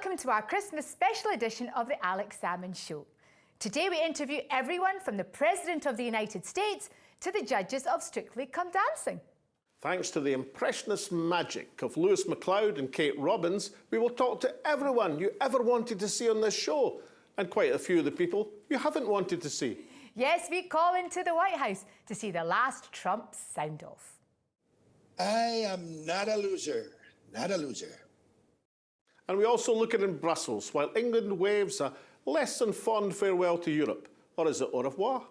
Welcome to our Christmas special edition of the Alex Salmond Show. Today we interview everyone from the President of the United States to the judges of Strictly Come Dancing. Thanks to the Impressionist magic of McLeod and Kate Robbins, we will talk to everyone you ever wanted to see on this show, and quite a few of the people you haven't wanted to see. Yes, we call into the White House to see the last Trump sound-off. I am not a loser, not a loser. And we also look at in Brussels, while England waves a less than fond farewell to Europe. Or is it au revoir?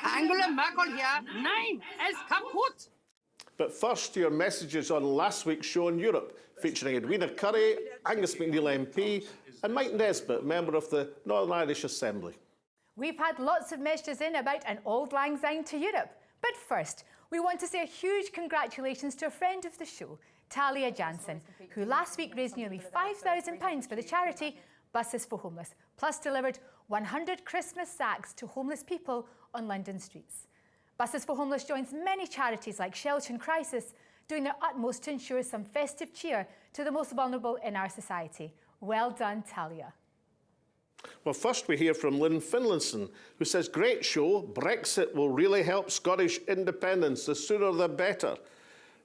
Angela Merkel here. Nein, es kaputt. But first, your messages on last week's show in Europe, featuring Edwina Currie, Angus McNeil MP, and Mike Nesbitt, member of the Northern Irish Assembly. We've had lots of messages in about an auld lang syne to Europe. But first, we want to say a huge congratulations to a friend of the show, Talia Jansen, who last week raised nearly £5,000 for the charity Buses for Homeless, plus delivered 100 Christmas sacks to homeless people on London streets. Buses for Homeless joins many charities like Shelter in Crisis, doing their utmost to ensure some festive cheer to the most vulnerable in our society. Well done, Talia. Well, first we hear from Lynn Finlayson, who says, great show, Brexit will really help Scottish independence, the sooner the better.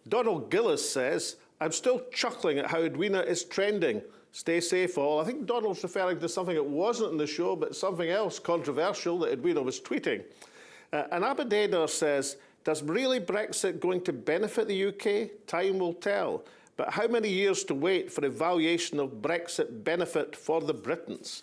Donald Gillis says, I'm still chuckling at how Edwina is trending. Stay safe all. I think Donald's referring to something that wasn't in the show, but something else controversial that Edwina was tweeting. And Abedader says, does really Brexit going to benefit the UK? Time will tell. But how many years to wait for evaluation of Brexit benefit for the Britons?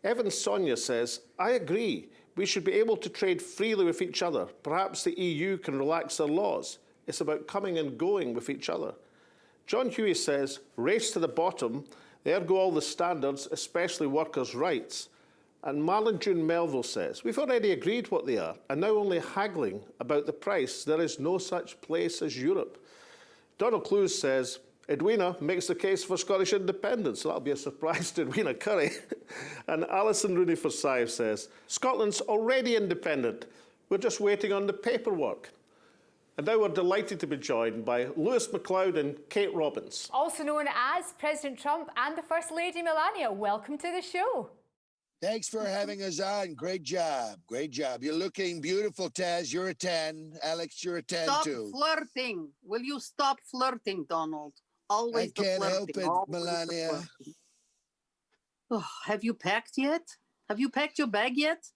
Evan Sonia says, I agree. We should be able to trade freely with each other. Perhaps the EU can relax their laws. It's about coming and going with each other. John Huey says, race to the bottom. There go all the standards, especially workers' rights. And Marlon June Melville says, we've already agreed what they are, and now only haggling about the price. There is no such place as Europe. Donald Clues says, Edwina makes the case for Scottish independence. That'll be a surprise to Edwina Currie. And Alison Rooney Forsyth says, Scotland's already independent. We're just waiting on the paperwork. And now we're delighted to be joined by Lewis McLeod and Kate Robbins. Also known as President Trump and the First Lady Melania. Welcome to the show. Thanks for having us on. Great job. Great job. You're looking beautiful, Taz. You're a 10. Alex, you're a 10 too. Stop flirting. Will you stop flirting, Donald? Always I can't help it, always Melania. Oh, have you packed yet? Have you packed your bag yet?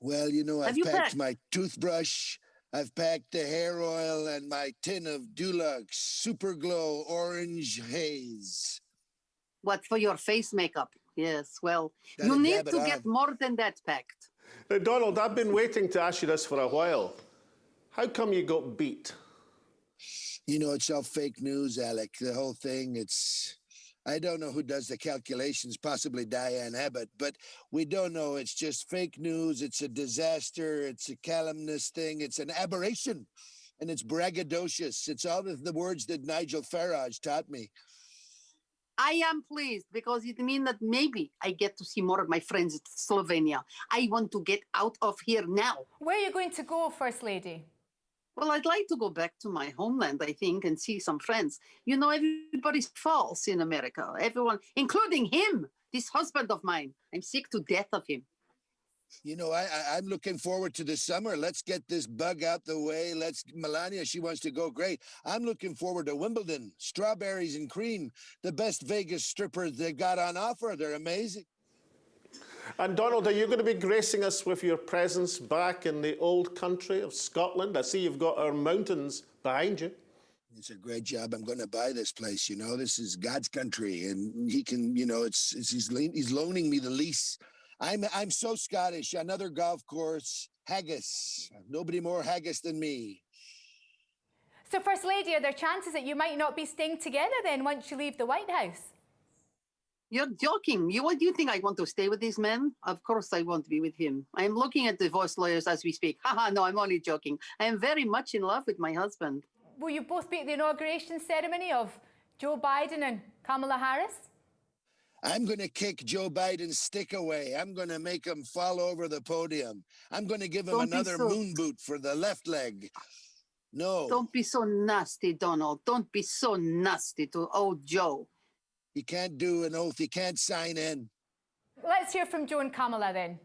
Well, you know, I've packed packed my toothbrush. I've packed the hair oil and my tin of Dulux Super Glow Orange Haze. What, for your face makeup? Yes, well, Gotta you need dab it to on. get more than that packed. Now, Donald, I've been waiting to ask you this for a while. How come you got beat? You know, it's all fake news, Alec. The whole thing, I don't know who does the calculations, possibly Diane Abbott, but we don't know. It's just fake news. It's a disaster. It's a calumnious thing. It's an aberration, and it's braggadocious. It's all of the words that Nigel Farage taught me. I am pleased because it means that maybe I get to see more of my friends in Slovenia. I want to get out of here now. Where are you going to go, First Lady? Well, I'd like to go back to my homeland, I think, and see some friends. You know, everybody's false in America. Everyone, including him, this husband of mine. I'm sick to death of him. You know, I'm looking forward to the summer. Let's get this bug out the way. Melania, she wants to go, great. I'm looking forward to Wimbledon, strawberries and cream, the best Vegas strippers they've got on offer. They're amazing. And Donald, are you going to be gracing us with your presence back in the old country of Scotland? I see you've got our mountains behind you. It's a great job. I'm going to buy this place. You know, this is God's country, and he can, you know, he's loaning me the lease. I'm so Scottish. Another golf course, haggis. Nobody more haggis than me. So, First Lady, are there chances that you might not be staying together then once you leave the White House? You're joking. What do you think I want to stay with this man? Of course I want to be with him. I am looking at divorce lawyers as we speak. Haha, no, I'm only joking. I am very much in love with my husband. Will you both be at the inauguration ceremony of Joe Biden and Kamala Harris? I'm going to kick Joe Biden's stick away. I'm going to make him fall over the podium. I'm going to give him another moon boot for the left leg. No. Don't be so nasty, Donald. Don't be so nasty to old Joe. He can't do an oath. He can't sign in. Let's hear from Joe and Kamala then.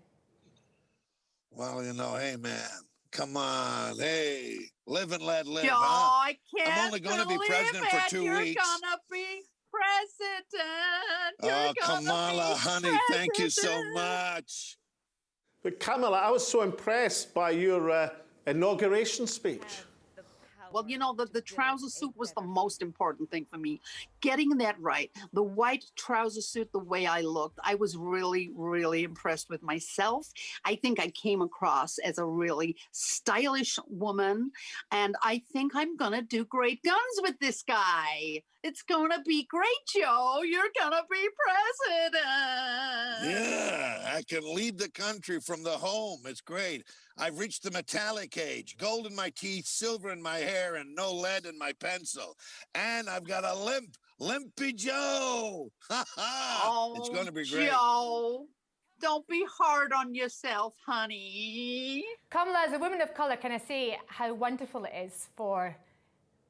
Well, you know, hey, man, come on. Hey, live and let live, Joe, huh? I can't I'm only going to be president for 2 You're weeks. gonna be president. You're Oh, gonna Kamala, be honey, thank you so president. much. But Kamala, I was so impressed by your inauguration speech. Well, you know, the trouser suit was the most important thing for me. Getting that right, the white trouser suit, the way I looked, I was really, really impressed with myself. I think I came across as a really stylish woman, and I think I'm going to do great guns with this guy. It's going to be great, Joe. You're going to be president. Yeah, I can lead the country from the home. It's great. I've reached the metallic age, gold in my teeth, silver in my hair, and no lead in my pencil. And I've got a limpy Joe. Ha ha! Oh, It's going to be great. Joe, don't be hard on yourself, honey. Kamala, as a woman of colour, can I say how wonderful it is for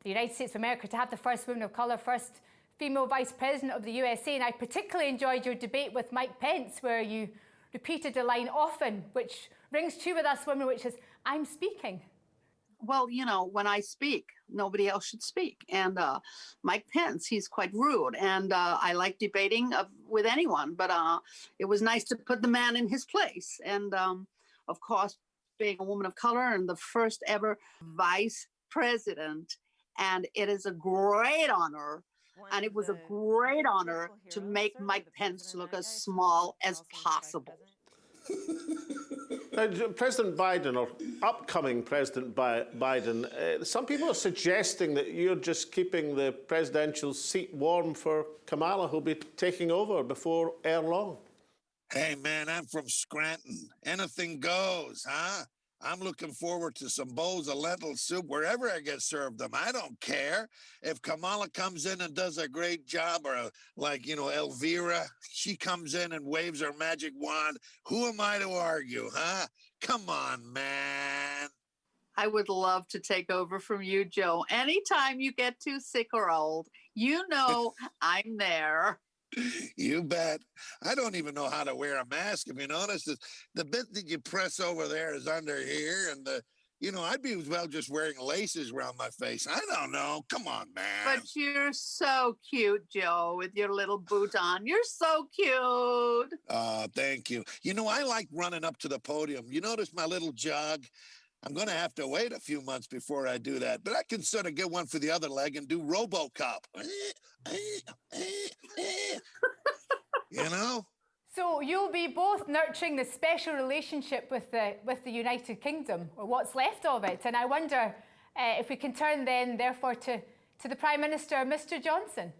the United States of America to have the first woman of colour, first female vice president of the USA. And I particularly enjoyed your debate with Mike Pence, where you repeated a line often, which rings true with us women, which is, I'm speaking. Well, you know, when I speak, nobody else should speak. And Mike Pence, he's quite rude. And I like debating with anyone, but it was nice to put the man in his place. And of course, being a woman of color and the first ever vice president. And it is a great honor. And it was a great honor to make Mike Pence look as small as possible. Now, President Biden, or upcoming President Biden, some people are suggesting that you're just keeping the presidential seat warm for Kamala, who'll be taking over before ere long. Hey, man, I'm from Scranton. Anything goes, huh? I'm looking forward to some bowls of lentil soup wherever I get served them. I don't care. If Kamala comes in and does a great job, or like, you know, Elvira, she comes in and waves her magic wand, who am I to argue, huh? Come on, man. I would love to take over from you, Joe. Anytime you get too sick or old, you know I'm there. You bet. I don't even know how to wear a mask, if you notice. The bit that you press over there is under here, and you know, I'd be as well just wearing laces around my face. I don't know. Come on, man. But you're so cute, Joe, with your little boot on. You're so cute. Thank you. You know, I like running up to the podium. You notice my little jog? I'm going to have to wait a few months before I do that, but I can sort of get one for the other leg and do RoboCop. You know? So you'll be both nurturing the special relationship with the United Kingdom, or what's left of it. And I wonder if we can turn then, therefore, to the Prime Minister, Mr. Johnson.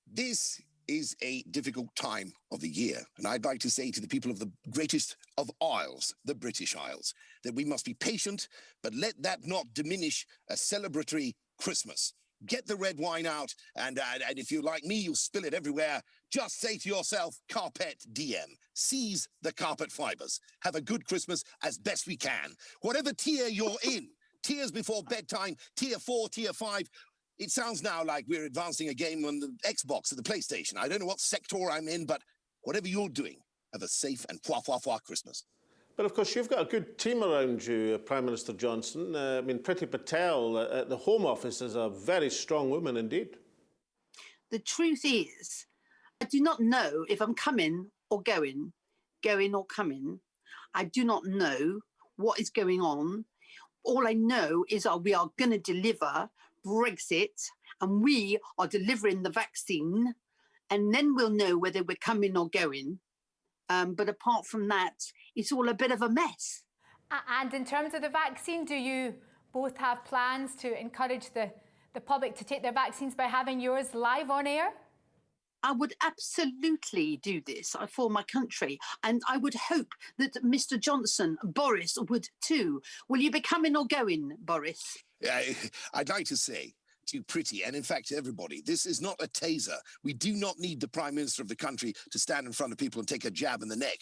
This is a difficult time of the year, and I'd like to say to the people of the greatest of isles, the British Isles, that we must be patient, but let that not diminish a celebratory Christmas. Get the red wine out, and if you're like me, you'll spill it everywhere. Just say to yourself, carpet diem. Seize the carpet fibers. Have a good Christmas as best we can. Whatever tier you're in, tiers before bedtime, tier 4, tier 5, it sounds now like we're advancing a game on the Xbox or the PlayStation. I don't know what sector I'm in, but whatever you're doing, have a safe and fwa Christmas. But of course, you've got a good team around you, Prime Minister Johnson. I mean, Priti Patel at the Home Office is a very strong woman indeed. The truth is, I do not know if I'm coming or going or coming. I do not know what is going on. All I know is we are going to deliver Brexit, and we are delivering the vaccine, and then we'll know whether we're coming or going. But apart from that, it's all a bit of a mess. And in terms of the vaccine, do you both have plans to encourage the public to take their vaccines by having yours live on air? I would absolutely do this for my country. And I would hope that Mr. Johnson, Boris, would too. Will you be coming or going, Boris? I'd like to say too pretty. And in fact, everybody, this is not a taser. We do not need the Prime Minister of the country to stand in front of people and take a jab in the neck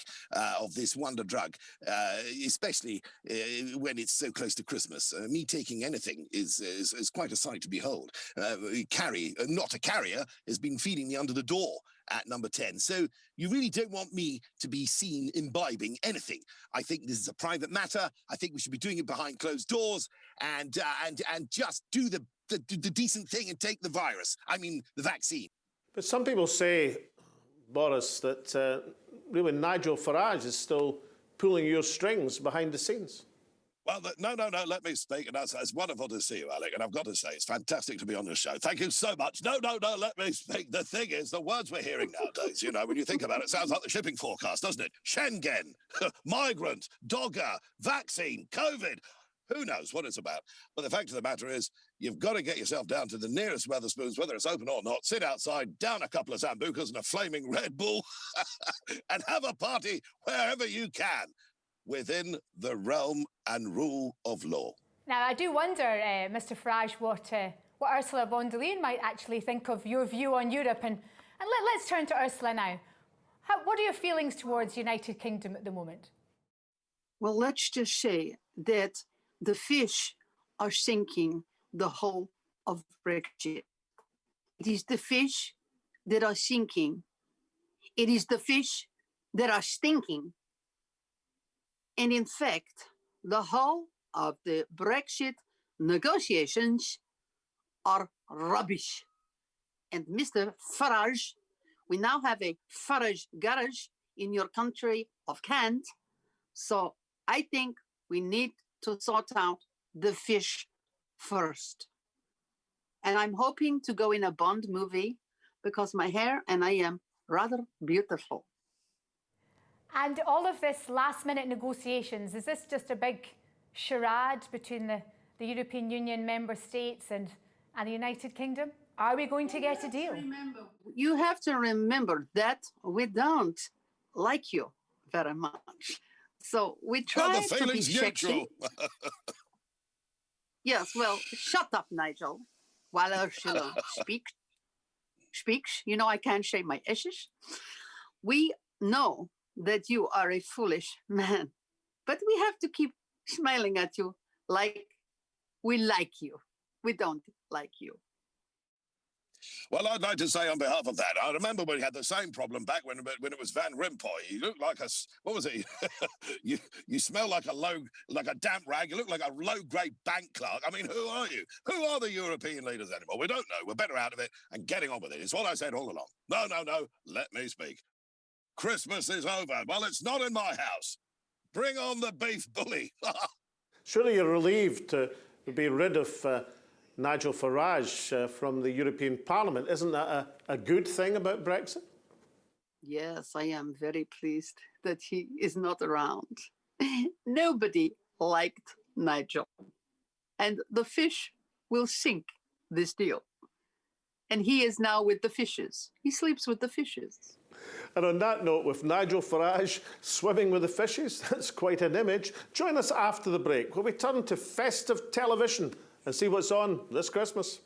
of this wonder drug, especially when it's so close to Christmas. Me taking anything is quite a sight to behold. Not a carrier, has been feeding me under the door at number 10. So you really don't want me to be seen imbibing anything. I think this is a private matter. I think we should be doing it behind closed doors and just do the decent thing and take the vaccine. But some people say, Boris, that really Nigel Farage is still pulling your strings behind the scenes. Well, no, let me speak. And it's wonderful to see you, Alec. And I've got to say, it's fantastic to be on the show. Thank you so much. No, let me speak. The thing is, the words we're hearing nowadays, when you think about it, sounds like the shipping forecast, doesn't it? Schengen, migrant, dogger, vaccine, COVID. Who knows what it's about? But the fact of the matter is, you've got to get yourself down to the nearest Wetherspoons, whether it's open or not, sit outside, down a couple of Sambucas and a flaming Red Bull, and have a party wherever you can, within the realm and rule of law. Now, I do wonder, Mr Farage, what Ursula von der Leyen might actually think of your view on Europe. And let's turn to Ursula now. What are your feelings towards United Kingdom at the moment? Well, let's just say that the fish are sinking the whole of Brexit. It is the fish that are sinking. It is the fish that are stinking. And in fact, the whole of the Brexit negotiations are rubbish. And Mr. Farage, we now have a Farage garage in your country of Kent. So I think we need to sort out the fish first. And I'm hoping to go in a Bond movie because my hair and I am rather beautiful. And all of this last-minute negotiations, is this just a big charade between the European Union member states and the United Kingdom? Are we going to get a deal? You have to remember that we don't like you very much. So we try to be sexy. Yes, well, shut up, Nigel, while Ursula speaks. I can't shave my ashes. We know that you are a foolish man, but we have to keep smiling at you like we like you. We don't like you. Well, I'd like to say on behalf of that, I remember when we had the same problem back when it was Van Rompuy. You looked like what was it? you smell like a damp rag. You look like a low-grade bank clerk. I mean, who are you? Who are the European leaders anymore? We don't know. We're better out of it and getting on with it. It's what I said all along. No, let me speak. Christmas is over. Well, it's not in my house. Bring on the beef bully. Surely you're relieved to be rid of Nigel Farage from the European Parliament. Isn't that a good thing about Brexit? Yes, I am very pleased that he is not around. Nobody liked Nigel. And the fish will sink this deal. And he is now with the fishes. He sleeps with the fishes. And on that note, with Nigel Farage swimming with the fishes, that's quite an image. Join us after the break, where we turn to festive television and see what's on this Christmas.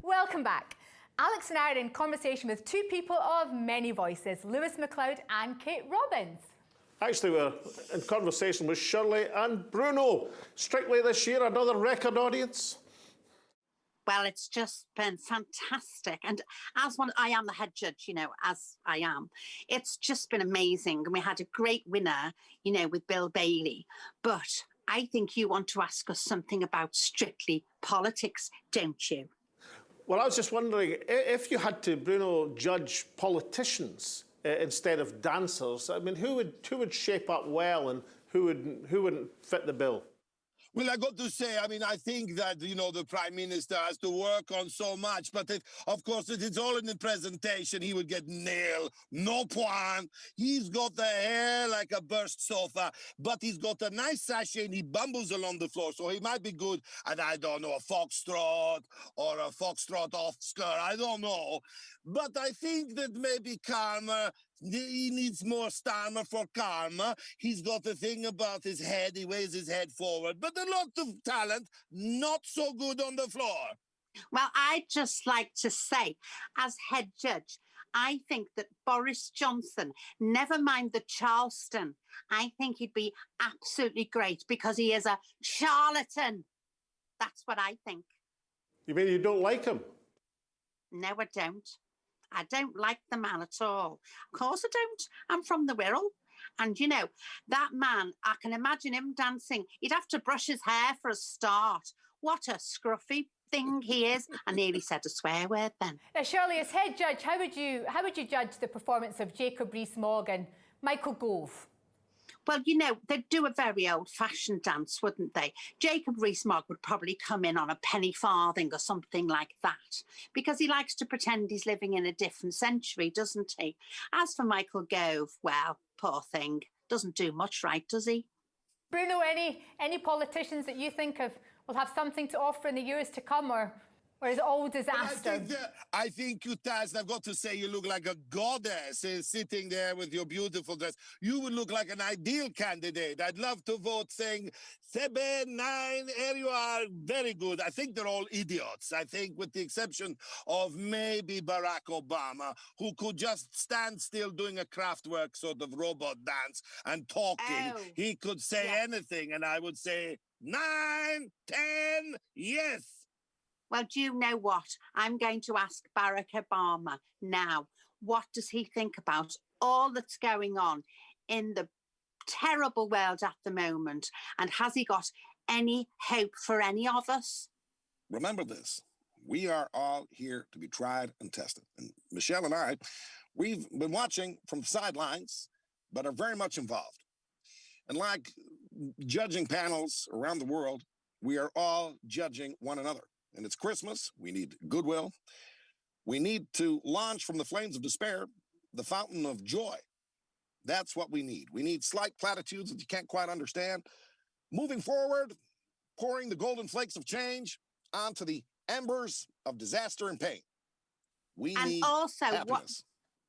Welcome back. Alex and I are in conversation with two people of many voices, Lewis McLeod and Kate Robbins. Actually, we're in conversation with Shirley and Bruno. Strictly this year, another record audience. Well, it's just been fantastic. And I am the head judge, as I am. It's just been amazing. And we had a great winner, with Bill Bailey. But I think you want to ask us something about Strictly Politics, don't you? Well, I was just wondering, if you had to, Bruno, judge politicians instead of dancers, I mean, who would shape up well and who wouldn't fit the bill? Well, I got to say, I think that, the Prime Minister has to work on so much. But of course, if it's all in the presentation, he would get nil, no point. He's got the hair like a burst sofa, but he's got a nice sachet and he bumbles along the floor. So he might be good at, I don't know, a foxtrot or a foxtrot off skirt. I don't know. But I think that maybe calmer, He needs more stamina for karma. He's got a thing about his head. He weighs his head forward, but a lot of talent, not so good on the floor. Well, I'd just like to say, as head judge, I think that Boris Johnson, never mind the Charleston, I think he'd be absolutely great because he is a charlatan. That's what I think. You mean you don't like him? No, I don't. I don't like the man at all. Of course I don't. I'm from the Wirral. And, you know, that man, I can imagine him dancing. He'd have to brush his hair for a start. What a scruffy thing he is. I nearly said a swear word then. Now, Shirley, as head judge, how would you judge the performance of Jacob Rees-Mogg and Michael Gove? Well, you know, they'd do a very old-fashioned dance, wouldn't they? Jacob Rees-Mogg would probably come in on a penny farthing or something like that, because he likes to pretend he's living in a different century, doesn't he? As for Michael Gove, well, poor thing, doesn't do much right, does he? Bruno, any politicians that you think of will have something to offer in the years to come, or is it all disaster? I think you, Taz, I've got to say you look like a goddess sitting there with your beautiful dress. You would look like an ideal candidate. I'd love to vote saying, 7, 9, here you are. Very good. I think they're all idiots. I think with the exception of maybe Barack Obama, who could just stand still doing a Kraftwerk sort of robot dance and talking. Oh, He could say anything, and I would say, 9, 10, yes. Well, do you know what? I'm going to ask Barack Obama now. What does he think about all that's going on in the terrible world at the moment? And has he got any hope for any of us? Remember this. We are all here to be tried and tested. And Michelle and I, we've been watching from the sidelines, but are very much involved. And like judging panels around the world, we are all judging one another. And it's Christmas. We need goodwill. We need to launch from the flames of despair the fountain of joy. That's what we need. We need slight platitudes that you can't quite understand. Moving forward, pouring the golden flakes of change onto the embers of disaster and pain. We need also, happiness.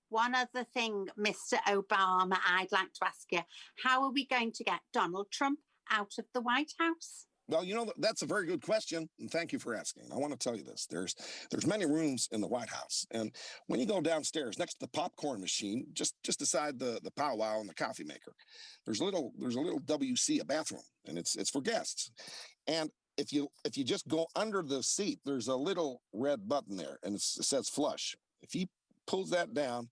One other thing, Mr. Obama, I'd like to ask you, how are we going to get Donald Trump out of the White House? Well, you know, that's a very good question, and thank you for asking. I want to tell you this. There's many rooms in the White House, and when you go downstairs next to the popcorn machine, just beside the powwow and the coffee maker, there's a little WC, a bathroom, and it's for guests. And if you just go under the seat, there's a little red button there, and it says flush. If he pulls that down,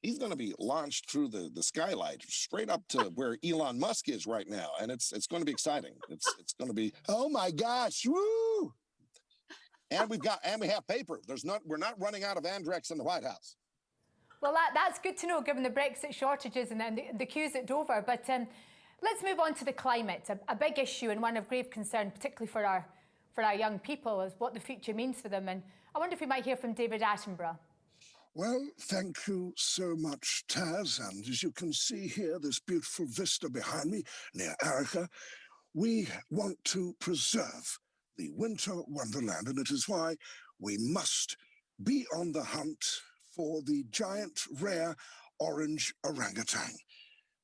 he's going to be launched through the skylight straight up to where Elon Musk is right now, and it's going to be exciting. It's going to be, oh my gosh, woo! And we have paper. We're not running out of Andrex in the White House. Well, that's good to know, given the Brexit shortages and the queues at Dover. But let's move on to the climate, a big issue and one of grave concern, particularly for our young people, is what the future means for them. And I wonder if we might hear from David Attenborough. Well, thank you so much, Taz. And as you can see here, this beautiful vista behind me near Arica, we want to preserve the winter wonderland. And it is why we must be on the hunt for the giant rare orange orangutan,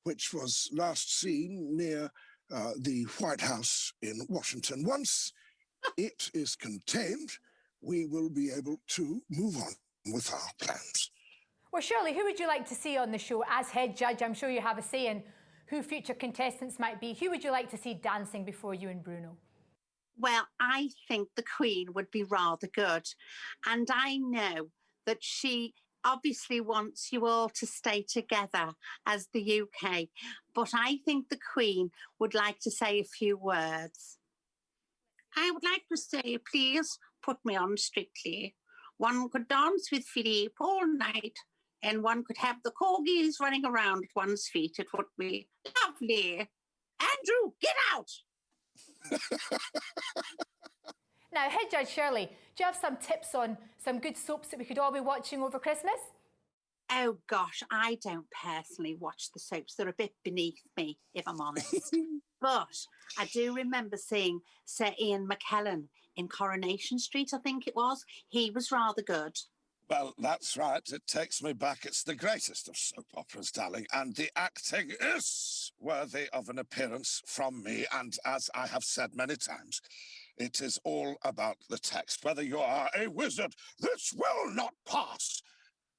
which was last seen near the White House in Washington. Once it is contained, we will be able to move on with our plans. Well, Shirley, who would you like to see on the show as head judge? I'm sure you have a say in who future contestants might be. Who would you like to see dancing before you and Bruno? Well, I think the Queen would be rather good. And I know that she obviously wants you all to stay together as the UK. But I think the Queen would like to say a few words. I would like to say, please put me on Strictly. One could dance with Philippe all night, and one could have the corgis running around at one's feet. It would be lovely. Andrew, get out! Now, head judge Shirley, do you have some tips on some good soaps that we could all be watching over Christmas? Oh, gosh, I don't personally watch the soaps. They're a bit beneath me, if I'm honest. But I do remember seeing Sir Ian McKellen in Coronation Street, I think it was. He was rather good. Well, that's right. It takes me back. It's the greatest of soap operas, darling, and the acting is worthy of an appearance from me. And as I have said many times, it is all about the text. Whether you are a wizard, this will not pass.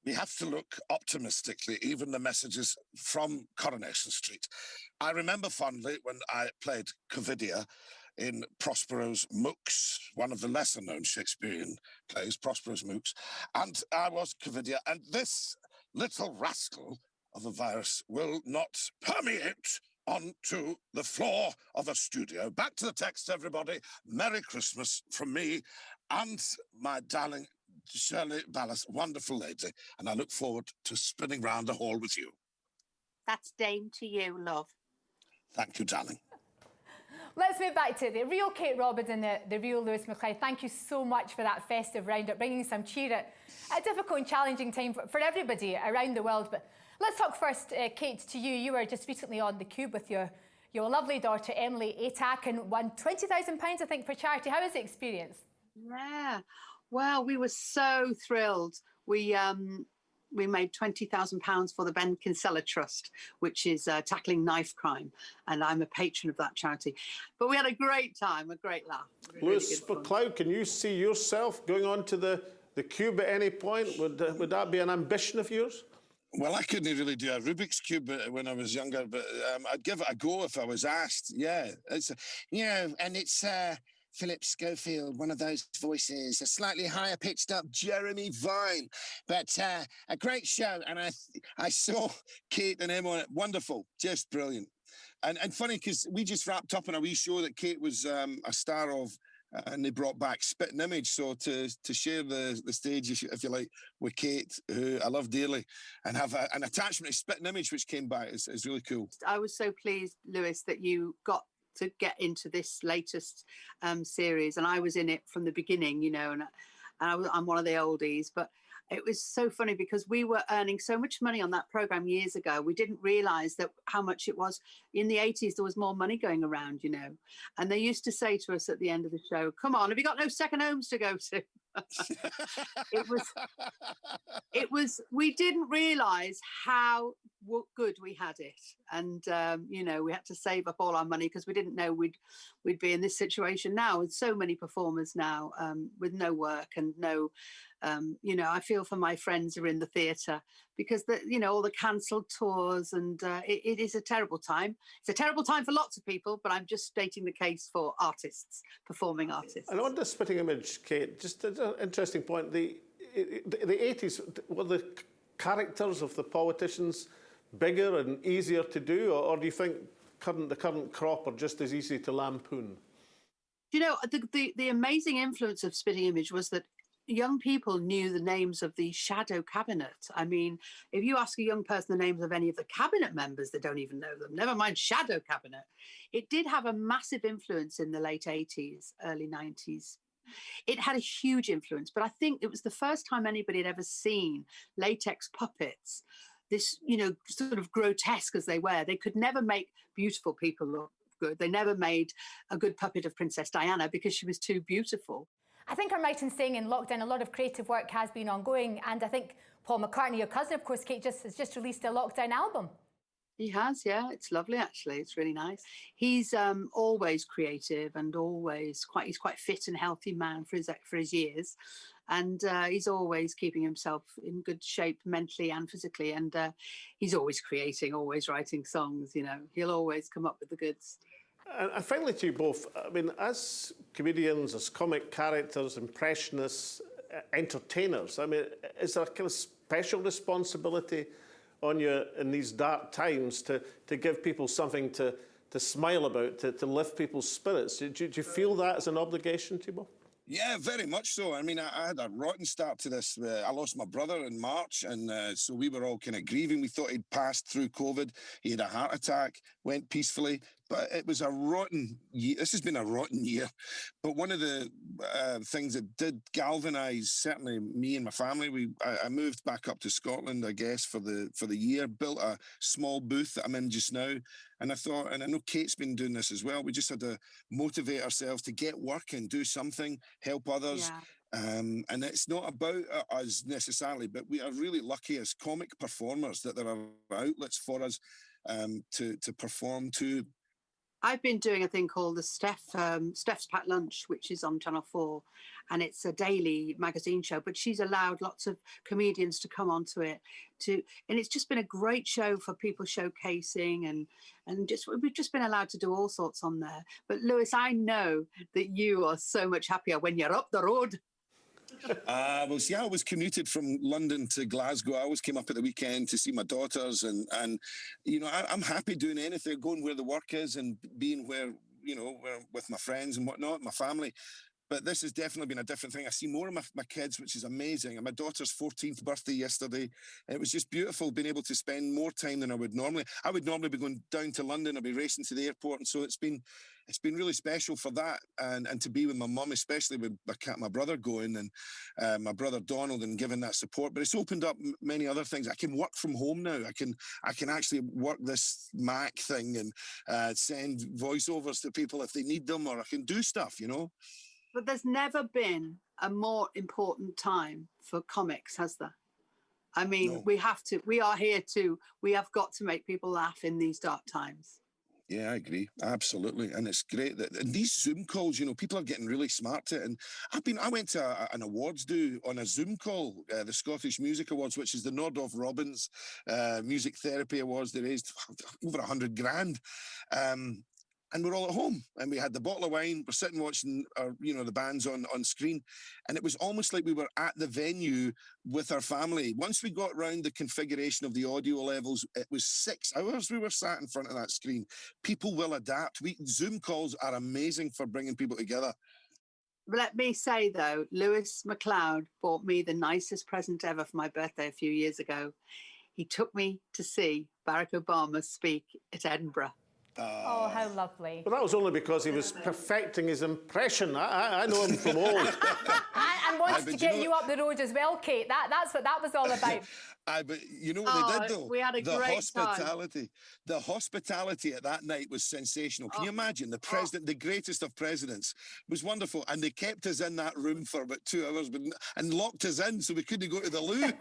We have to look optimistically, even the messages from Coronation Street. I remember fondly when I played Covidia in Prospero's Mooks, one of the lesser-known Shakespearean plays, Prospero's Mooks, and I was Covidia, and this little rascal of a virus will not permeate onto the floor of a studio. Back to the text, everybody. Merry Christmas from me and my darling Shirley Ballas, wonderful lady, and I look forward to spinning round the hall with you. That's Dame to you, love. Thank you, darling. Let's move back to the real Kate Robbins and the real Lewis McLeod. Thank you so much for that festive roundup, bringing some cheer at a difficult and challenging time for everybody around the world. But let's talk first, Kate, to you. You were just recently on the Cube with your lovely daughter, Emily Atack, and won £20,000, I think, for charity. How was the experience? Yeah. Well, we were so thrilled. We made £20,000 for the Ben Kinsella Trust, which is tackling knife crime. And I'm a patron of that charity. But we had a great time, a great laugh. Lewis McLeod, can you see yourself going on to the Cube at any point? Would that be an ambition of yours? Well, I couldn't really do a Rubik's Cube when I was younger, but I'd give it a go if I was asked. Yeah, it's and it's Philip Schofield, one of those voices, a slightly higher pitched up Jeremy Vine, but a great show. And I saw Kate and Emma on it. Wonderful, just brilliant. And funny because we just wrapped up on a wee show that Kate was a star of. And they brought back Spitting Image, so to share the stage, if you like, with Kate, who I love dearly, and have an attachment to Spitting Image, which came back, is really cool. I was so pleased, Lewis, that you got to get into this latest series, and I was in it from the beginning, you know, and I'm one of the oldies, but it was so funny because we were earning so much money on that program years ago. We didn't realize that how much it was. In the 80s, there was more money going around, you know. And they used to say to us at the end of the show, come on, have you got no second homes to go to? We didn't realize how good we had it. And, you know, we had to save up all our money because we didn't know we'd be in this situation now with so many performers now with no work and no, you know, I feel for my friends who are in the theatre because, you know, all the cancelled tours and it is a terrible time. It's a terrible time for lots of people, but I'm just stating the case for artists, performing artists. And on the Spitting Image, Kate, just an interesting point. The 80s, were the characters of the politicians bigger and easier to do, or do you think the current crop are just as easy to lampoon? You know, the amazing influence of Spitting Image was that young people knew the names of the shadow cabinet. I mean, if you ask a young person the names of any of the cabinet members, they don't even know them, never mind shadow cabinet. It did have a massive influence in the late 80s, early 90s. It had a huge influence, but I think it was the first time anybody had ever seen latex puppets, this, you know, sort of grotesque as they were. They could never make beautiful people look good. They never made a good puppet of Princess Diana because she was too beautiful. I think I'm right in saying in lockdown a lot of creative work has been ongoing, and I think Paul McCartney, your cousin, of course, Kate, has just released a lockdown album. He has, yeah. It's lovely, actually. It's really nice. He's always creative and always he's quite fit and healthy man for his years, and he's always keeping himself in good shape mentally and physically, and he's always creating, always writing songs. You know, he'll always come up with the goods. And finally to you both, I mean, as comedians, as comic characters, impressionists, entertainers, I mean, is there a kind of special responsibility on you in these dark times to give people something to smile about, to lift people's spirits? Do you feel that as an obligation to you both? Yeah, very much so. I mean, I had a rotten start to this. I lost my brother in March, and so we were all kind of grieving. We thought he'd passed through COVID. He had a heart attack, went peacefully, but it was a rotten year. This has been a rotten year. But one of the things that did galvanise certainly me and my family, I moved back up to Scotland, I guess, for the year, built a small booth that I'm in just now. And I thought, and I know Kate's been doing this as well, we just had to motivate ourselves to get working, do something, help others. And it's not about us necessarily, but we are really lucky as comic performers that there are outlets for us to perform to. I've been doing a thing called the Steph's Packed Lunch, which is on Channel 4, and it's a daily magazine show. But she's allowed lots of comedians to come onto it, and it's just been a great show for people showcasing and we've just been allowed to do all sorts on there. But Lewis, I know that you are so much happier when you're up the road. Well, see, I was commuted from London to Glasgow. I always came up at the weekend to see my daughters, and you know, I'm happy doing anything, going where the work is and being where, you know, where with my friends and whatnot, my family. But this has definitely been a different thing. I see more of my kids, which is amazing. And my daughter's 14th birthday yesterday. And it was just beautiful being able to spend more time than I would normally. I would normally be going down to London. I'd be racing to the airport. And so it's been really special for that. And to be with my mum, especially with my brother going and my brother Donald, and giving that support. But it's opened up many other things. I can work from home now. I can actually work this Mac thing and send voiceovers to people if they need them, or I can do stuff, you know. But there's never been a more important time for comics, has there? I mean, No. we have got to make people laugh in these dark times. Yeah, I agree. Absolutely. And it's great that and these Zoom calls, you know, people are getting really smart at it. And I went to an awards do on a Zoom call, the Scottish Music Awards, which is the nod of Robbins Music Therapy Awards. They raised over 100 grand. And we're all at home, and we had the bottle of wine. We're sitting watching the bands on screen, and it was almost like we were at the venue with our family. Once we got round the configuration of the audio levels, it was 6 hours we were sat in front of that screen. People will adapt. Zoom calls are amazing for bringing people together. Let me say, though, Lewis McLeod bought me the nicest present ever for my birthday a few years ago. He took me to see Barack Obama speak at Edinburgh. Oh, how lovely. But that was only because he was perfecting his impression. I know him from old. And wanted to get you up the road as well, Kate. That's what that was all about. But you know what they did, though? We had a great hospitality. The hospitality at that night was sensational. Can you imagine? The president, the greatest of presidents, was wonderful. And they kept us in that room for about 2 hours and locked us in so we couldn't go to the loo.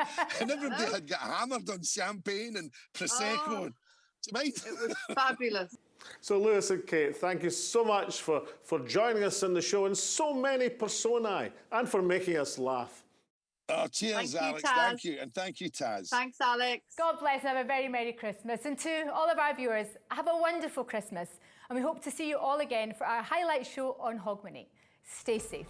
And everybody had got hammered on champagne and Prosecco. It was fabulous. So, Lewis and Kate, thank you so much for joining us in the show and so many personae, and for making us laugh. Oh, cheers, Alex. Thank you. And thank you, Taz. Thanks, Alex. God bless and have a very Merry Christmas. And to all of our viewers, have a wonderful Christmas. And we hope to see you all again for our highlight show on Hogmanay. Stay safe.